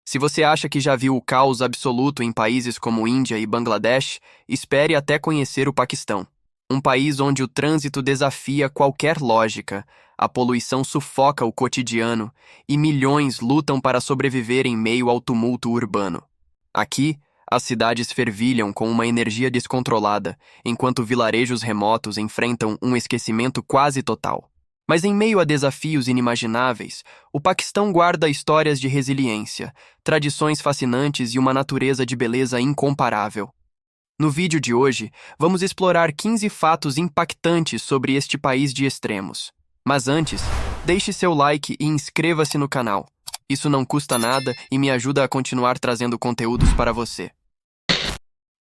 Se você acha que já viu o caos absoluto em países como Índia e Bangladesh, espere até conhecer o Paquistão. Um país onde o trânsito desafia qualquer lógica, a poluição sufoca o cotidiano e milhões lutam para sobreviver em meio ao tumulto urbano. Aqui, as cidades fervilham com uma energia descontrolada, enquanto vilarejos remotos enfrentam um esquecimento quase total. Mas em meio a desafios inimagináveis, o Paquistão guarda histórias de resiliência, tradições fascinantes e uma natureza de beleza incomparável. No vídeo de hoje, vamos explorar 15 fatos impactantes sobre este país de extremos. Mas antes, deixe seu like e inscreva-se no canal. Isso não custa nada e me ajuda a continuar trazendo conteúdos para você.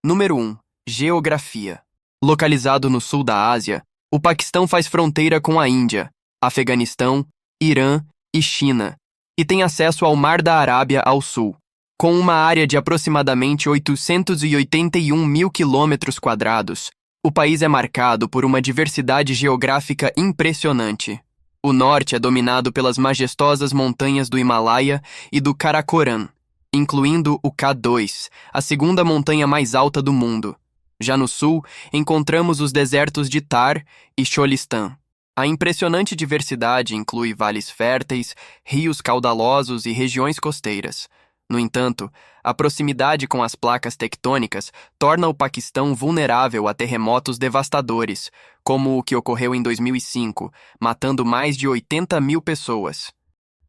Número 1. Geografia. Localizado no sul da Ásia, o Paquistão faz fronteira com a Índia, Afeganistão, Irã e China, e tem acesso ao Mar da Arábia ao sul. Com uma área de aproximadamente 881 mil quilômetros quadrados, o país é marcado por uma diversidade geográfica impressionante. O norte é dominado pelas majestosas montanhas do Himalaia e do Karakoram, incluindo o K2, a segunda montanha mais alta do mundo. Já no sul, encontramos os desertos de Thar e Cholistan. A impressionante diversidade inclui vales férteis, rios caudalosos e regiões costeiras. No entanto, a proximidade com as placas tectônicas torna o Paquistão vulnerável a terremotos devastadores, como o que ocorreu em 2005, matando mais de 80 mil pessoas.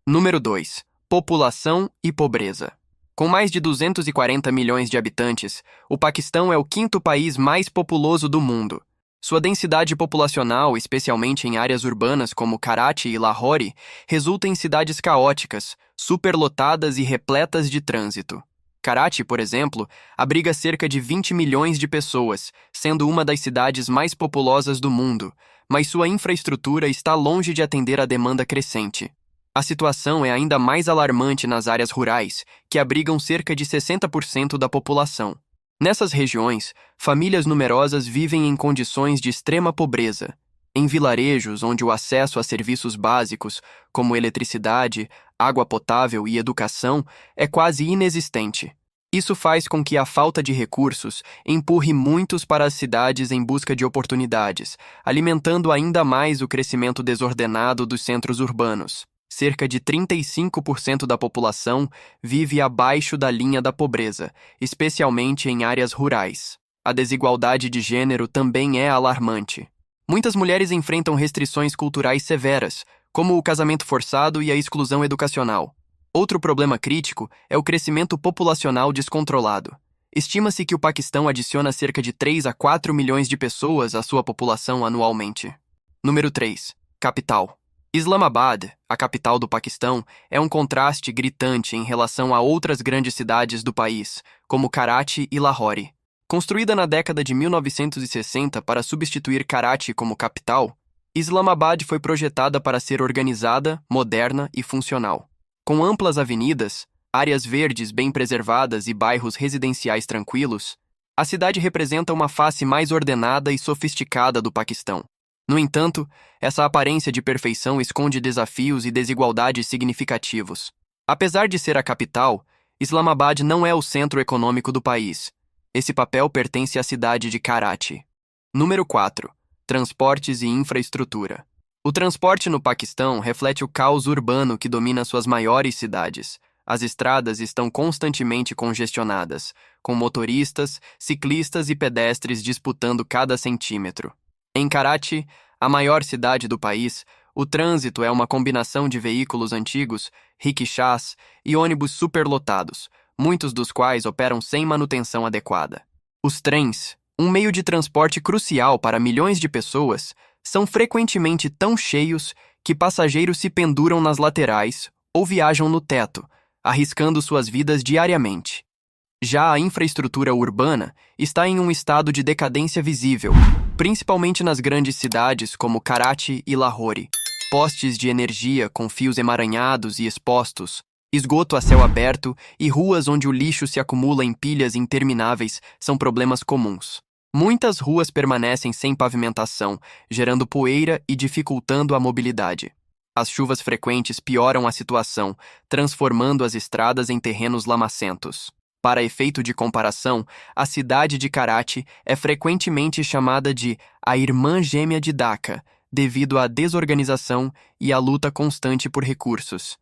Número 2. População e pobreza. Com mais de 240 milhões de habitantes, o Paquistão é o quinto país mais populoso do mundo. Sua densidade populacional, especialmente em áreas urbanas como Karachi e Lahore, resulta em cidades caóticas, superlotadas e repletas de trânsito. Karachi, por exemplo, abriga cerca de 20 milhões de pessoas, sendo uma das cidades mais populosas do mundo, mas sua infraestrutura está longe de atender à demanda crescente. A situação é ainda mais alarmante nas áreas rurais, que abrigam cerca de 60% da população. Nessas regiões, famílias numerosas vivem em condições de extrema pobreza. Em vilarejos onde o acesso a serviços básicos, como eletricidade, água potável e educação, é quase inexistente. Isso faz com que a falta de recursos empurre muitos para as cidades em busca de oportunidades, alimentando ainda mais o crescimento desordenado dos centros urbanos. Cerca de 35% da população vive abaixo da linha da pobreza, especialmente em áreas rurais. A desigualdade de gênero também é alarmante. Muitas mulheres enfrentam restrições culturais severas, como o casamento forçado e a exclusão educacional. Outro problema crítico é o crescimento populacional descontrolado. Estima-se que o Paquistão adiciona cerca de 3 a 4 milhões de pessoas à sua população anualmente. Número 3. Capital. Islamabad, a capital do Paquistão, é um contraste gritante em relação a outras grandes cidades do país, como Karachi e Lahore. Construída na década de 1960 para substituir Karachi como capital, Islamabad foi projetada para ser organizada, moderna e funcional. Com amplas avenidas, áreas verdes bem preservadas e bairros residenciais tranquilos, a cidade representa uma face mais ordenada e sofisticada do Paquistão. No entanto, essa aparência de perfeição esconde desafios e desigualdades significativos. Apesar de ser a capital, Islamabad não é o centro econômico do país. Esse papel pertence à cidade de Karachi. Número 4. Transportes e infraestrutura. O transporte no Paquistão reflete o caos urbano que domina suas maiores cidades. As estradas estão constantemente congestionadas, com motoristas, ciclistas e pedestres disputando cada centímetro. Em Karachi, a maior cidade do país, o trânsito é uma combinação de veículos antigos, rickshaws e ônibus superlotados, muitos dos quais operam sem manutenção adequada. Os trens, um meio de transporte crucial para milhões de pessoas, são frequentemente tão cheios que passageiros se penduram nas laterais ou viajam no teto, arriscando suas vidas diariamente. Já a infraestrutura urbana está em um estado de decadência visível, principalmente nas grandes cidades como Karachi e Lahore. Postes de energia com fios emaranhados e expostos, esgoto a céu aberto e ruas onde o lixo se acumula em pilhas intermináveis são problemas comuns. Muitas ruas permanecem sem pavimentação, gerando poeira e dificultando a mobilidade. As chuvas frequentes pioram a situação, transformando as estradas em terrenos lamacentos. Para efeito de comparação, a cidade de Karachi é frequentemente chamada de a irmã gêmea de Dhaka, devido à desorganização e à luta constante por recursos.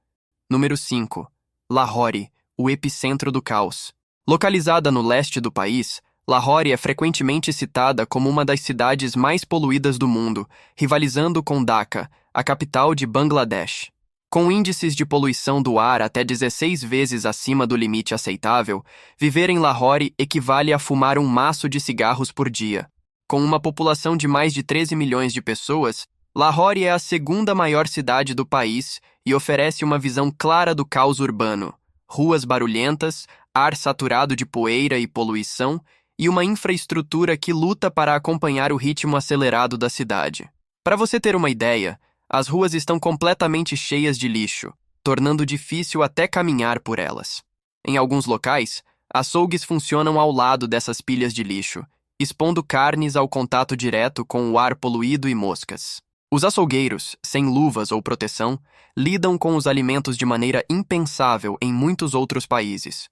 Número 5. Lahore, o epicentro do caos. Localizada no leste do país, Lahore é frequentemente citada como uma das cidades mais poluídas do mundo, rivalizando com Dhaka, a capital de Bangladesh. Com índices de poluição do ar até 16 vezes acima do limite aceitável, viver em Lahore equivale a fumar um maço de cigarros por dia. Com uma população de mais de 13 milhões de pessoas, Lahore é a segunda maior cidade do país e oferece uma visão clara do caos urbano. Ruas barulhentas, ar saturado de poeira e poluição, e uma infraestrutura que luta para acompanhar o ritmo acelerado da cidade. Para você ter uma ideia, as ruas estão completamente cheias de lixo, tornando difícil até caminhar por elas. Em alguns locais, açougues funcionam ao lado dessas pilhas de lixo, expondo carnes ao contato direto com o ar poluído e moscas. Os açougueiros, sem luvas ou proteção, lidam com os alimentos de maneira impensável em muitos outros países.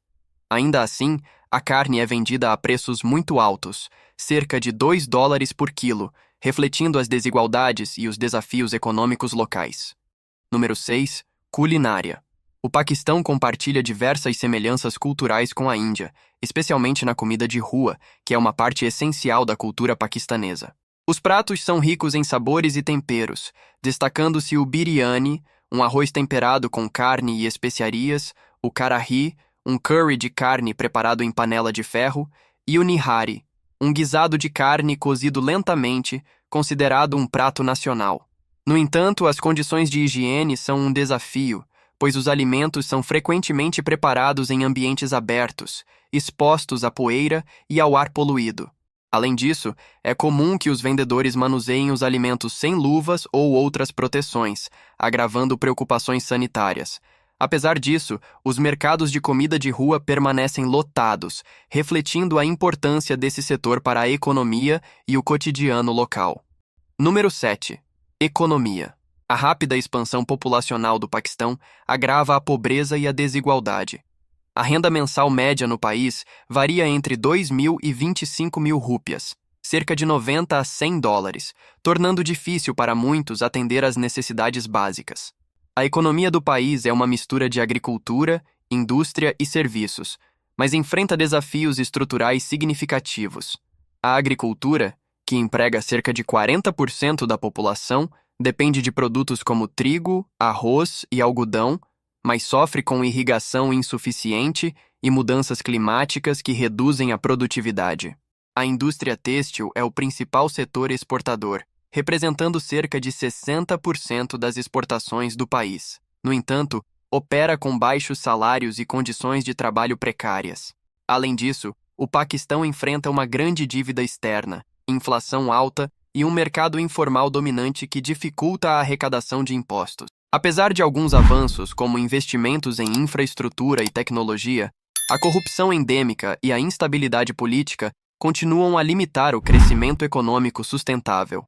Ainda assim, a carne é vendida a preços muito altos, cerca de $2 por quilo, refletindo as desigualdades e os desafios econômicos locais. Número 6. Culinária. O Paquistão compartilha diversas semelhanças culturais com a Índia, especialmente na comida de rua, que é uma parte essencial da cultura paquistanesa. Os pratos são ricos em sabores e temperos, destacando-se o biryani, um arroz temperado com carne e especiarias, o karahi, um curry de carne preparado em panela de ferro, e o nihari, um guisado de carne cozido lentamente, considerado um prato nacional. No entanto, as condições de higiene são um desafio, pois os alimentos são frequentemente preparados em ambientes abertos, expostos à poeira e ao ar poluído. Além disso, é comum que os vendedores manuseiem os alimentos sem luvas ou outras proteções, agravando preocupações sanitárias. Apesar disso, os mercados de comida de rua permanecem lotados, refletindo a importância desse setor para a economia e o cotidiano local. Número 7. Economia. A rápida expansão populacional do Paquistão agrava a pobreza e a desigualdade. A renda mensal média no país varia entre 2.000 e 25.000 rúpias, cerca de $90 a $100, tornando difícil para muitos atender às necessidades básicas. A economia do país é uma mistura de agricultura, indústria e serviços, mas enfrenta desafios estruturais significativos. A agricultura, que emprega cerca de 40% da população, depende de produtos como trigo, arroz e algodão, mas sofre com irrigação insuficiente e mudanças climáticas que reduzem a produtividade. A indústria têxtil é o principal setor exportador, representando cerca de 60% das exportações do país. No entanto, opera com baixos salários e condições de trabalho precárias. Além disso, o Paquistão enfrenta uma grande dívida externa, inflação alta e um mercado informal dominante que dificulta a arrecadação de impostos. Apesar de alguns avanços, como investimentos em infraestrutura e tecnologia, a corrupção endêmica e a instabilidade política continuam a limitar o crescimento econômico sustentável.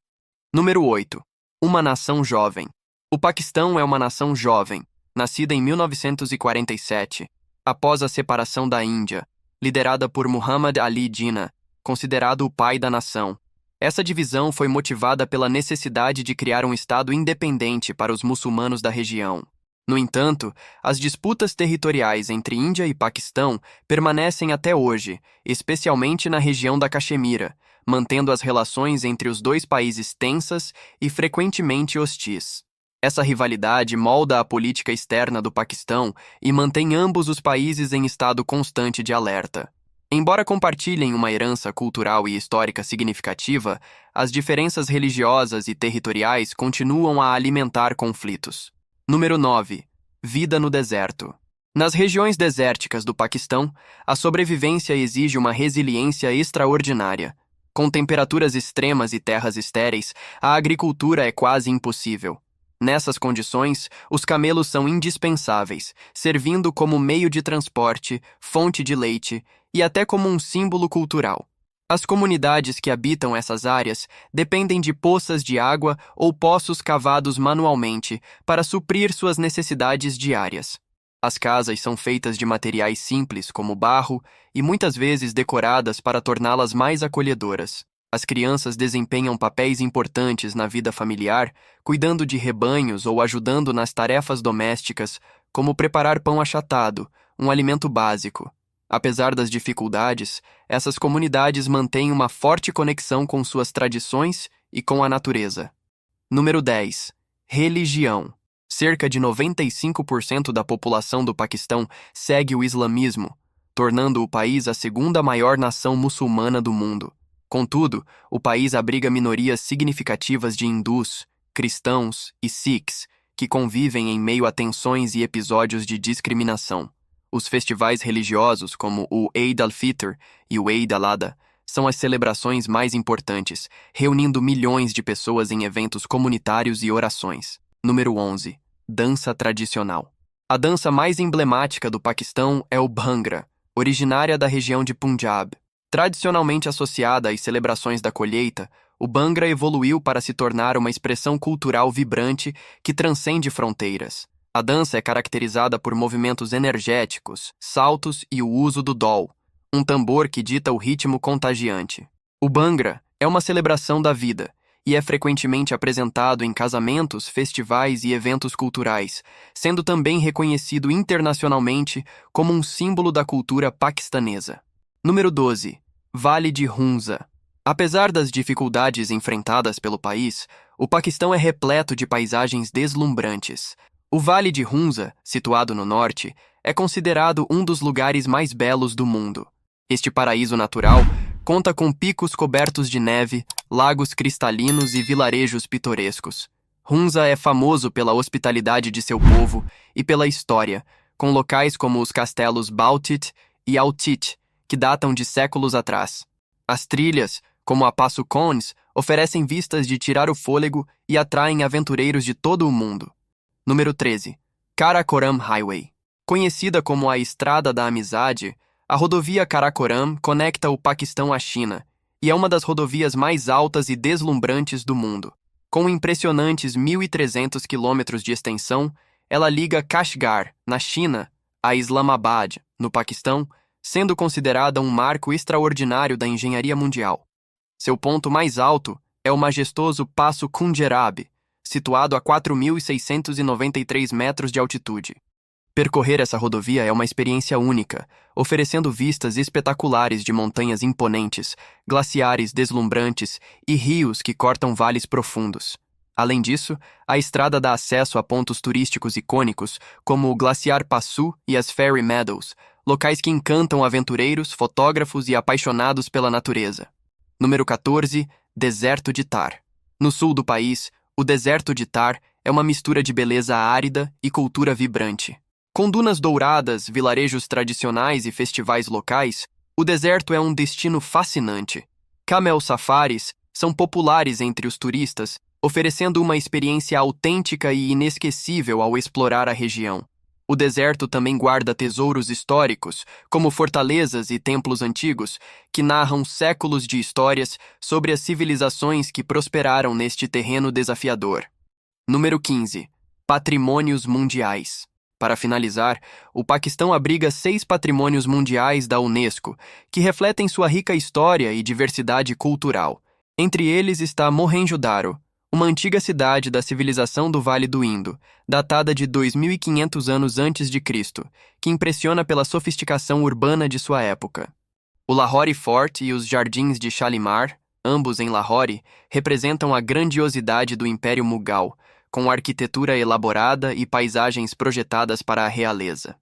Número 8. Uma nação jovem. O Paquistão é uma nação jovem, nascida em 1947, após a separação da Índia, liderada por Muhammad Ali Jinnah, considerado o pai da nação. Essa divisão foi motivada pela necessidade de criar um estado independente para os muçulmanos da região. No entanto, as disputas territoriais entre Índia e Paquistão permanecem até hoje, especialmente na região da Caxemira, mantendo as relações entre os dois países tensas e frequentemente hostis. Essa rivalidade molda a política externa do Paquistão e mantém ambos os países em estado constante de alerta. Embora compartilhem uma herança cultural e histórica significativa, as diferenças religiosas e territoriais continuam a alimentar conflitos. Número 9. Vida no deserto. Nas regiões desérticas do Paquistão, a sobrevivência exige uma resiliência extraordinária. Com temperaturas extremas e terras estéreis, a agricultura é quase impossível. Nessas condições, os camelos são indispensáveis, servindo como meio de transporte, fonte de leite e até como um símbolo cultural. As comunidades que habitam essas áreas dependem de poças de água ou poços cavados manualmente para suprir suas necessidades diárias. As casas são feitas de materiais simples, como barro, e muitas vezes decoradas para torná-las mais acolhedoras. As crianças desempenham papéis importantes na vida familiar, cuidando de rebanhos ou ajudando nas tarefas domésticas, como preparar pão achatado, um alimento básico. Apesar das dificuldades, essas comunidades mantêm uma forte conexão com suas tradições e com a natureza. Número 10. Religião. Cerca de 95% da população do Paquistão segue o islamismo, tornando o país a segunda maior nação muçulmana do mundo. Contudo, o país abriga minorias significativas de hindus, cristãos e sikhs, que convivem em meio a tensões e episódios de discriminação. Os festivais religiosos, como o Eid al-Fitr e o Eid al-Adha, são as celebrações mais importantes, reunindo milhões de pessoas em eventos comunitários e orações. Número 11. Dança tradicional. A dança mais emblemática do Paquistão é o Bhangra, originária da região de Punjab. Tradicionalmente associada às celebrações da colheita, o Bhangra evoluiu para se tornar uma expressão cultural vibrante que transcende fronteiras. A dança é caracterizada por movimentos energéticos, saltos e o uso do dol, um tambor que dita o ritmo contagiante. O Bhangra é uma celebração da vida e é frequentemente apresentado em casamentos, festivais e eventos culturais, sendo também reconhecido internacionalmente como um símbolo da cultura paquistanesa. Número 12. Vale de Hunza. Apesar das dificuldades enfrentadas pelo país, o Paquistão é repleto de paisagens deslumbrantes. O Vale de Hunza, situado no norte, é considerado um dos lugares mais belos do mundo. Este paraíso natural conta com picos cobertos de neve, lagos cristalinos e vilarejos pitorescos. Hunza é famoso pela hospitalidade de seu povo e pela história, com locais como os castelos Baltit e Altit, que datam de séculos atrás. As trilhas, como a Passo Cones, oferecem vistas de tirar o fôlego e atraem aventureiros de todo o mundo. Número 13. Karakoram Highway. Conhecida como a Estrada da Amizade, a rodovia Karakoram conecta o Paquistão à China e é uma das rodovias mais altas e deslumbrantes do mundo. Com impressionantes 1.300 quilômetros de extensão, ela liga Kashgar, na China, a Islamabad, no Paquistão, sendo considerada um marco extraordinário da engenharia mundial. Seu ponto mais alto é o majestoso Passo Khunjerab, situado a 4.693 metros de altitude. Percorrer essa rodovia é uma experiência única, oferecendo vistas espetaculares de montanhas imponentes, glaciares deslumbrantes e rios que cortam vales profundos. Além disso, a estrada dá acesso a pontos turísticos icônicos, como o Glaciar Passu e as Fairy Meadows, locais que encantam aventureiros, fotógrafos e apaixonados pela natureza. Número 14. Deserto de Thar. No sul do país, o deserto de Thar é uma mistura de beleza árida e cultura vibrante. Com dunas douradas, vilarejos tradicionais e festivais locais, o deserto é um destino fascinante. Camel safaris são populares entre os turistas, oferecendo uma experiência autêntica e inesquecível ao explorar a região. O deserto também guarda tesouros históricos, como fortalezas e templos antigos, que narram séculos de histórias sobre as civilizações que prosperaram neste terreno desafiador. Número 15. Patrimônios mundiais. Para finalizar, o Paquistão abriga 6 patrimônios mundiais da Unesco, que refletem sua rica história e diversidade cultural. Entre eles está Mohenjo-Daro, uma antiga cidade da civilização do Vale do Indo, datada de 2.500 anos antes de Cristo, que impressiona pela sofisticação urbana de sua época. O Lahore Fort e os Jardins de Shalimar, ambos em Lahore, representam a grandiosidade do Império Mughal, com arquitetura elaborada e paisagens projetadas para a realeza.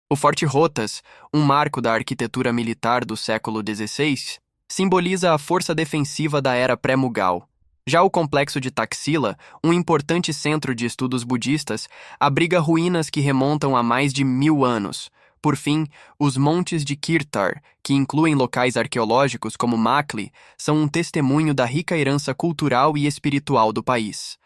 O Forte Rotas, um marco da arquitetura militar do século XVI, simboliza a força defensiva da era pré-Mughal. Já o complexo de Taxila, um importante centro de estudos budistas, abriga ruínas que remontam a mais de 1.000 anos. Por fim, os montes de Kirtar, que incluem locais arqueológicos como Makli, são um testemunho da rica herança cultural e espiritual do país.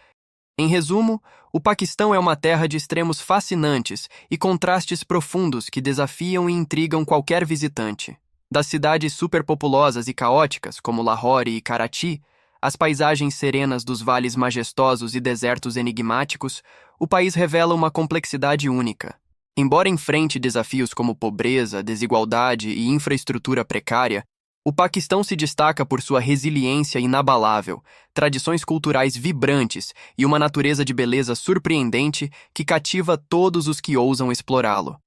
Em resumo, o Paquistão é uma terra de extremos fascinantes e contrastes profundos que desafiam e intrigam qualquer visitante. Das cidades superpopulosas e caóticas, como Lahore e Karachi, às paisagens serenas dos vales majestosos e desertos enigmáticos, o país revela uma complexidade única. Embora enfrente desafios como pobreza, desigualdade e infraestrutura precária, o Paquistão se destaca por sua resiliência inabalável, tradições culturais vibrantes e uma natureza de beleza surpreendente que cativa todos os que ousam explorá-lo.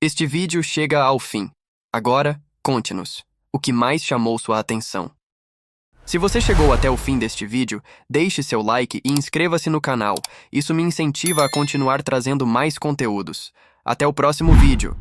Este vídeo chega ao fim. Agora, conte-nos, o que mais chamou sua atenção? Se você chegou até o fim deste vídeo, deixe seu like e inscreva-se no canal. Isso me incentiva a continuar trazendo mais conteúdos. Até o próximo vídeo.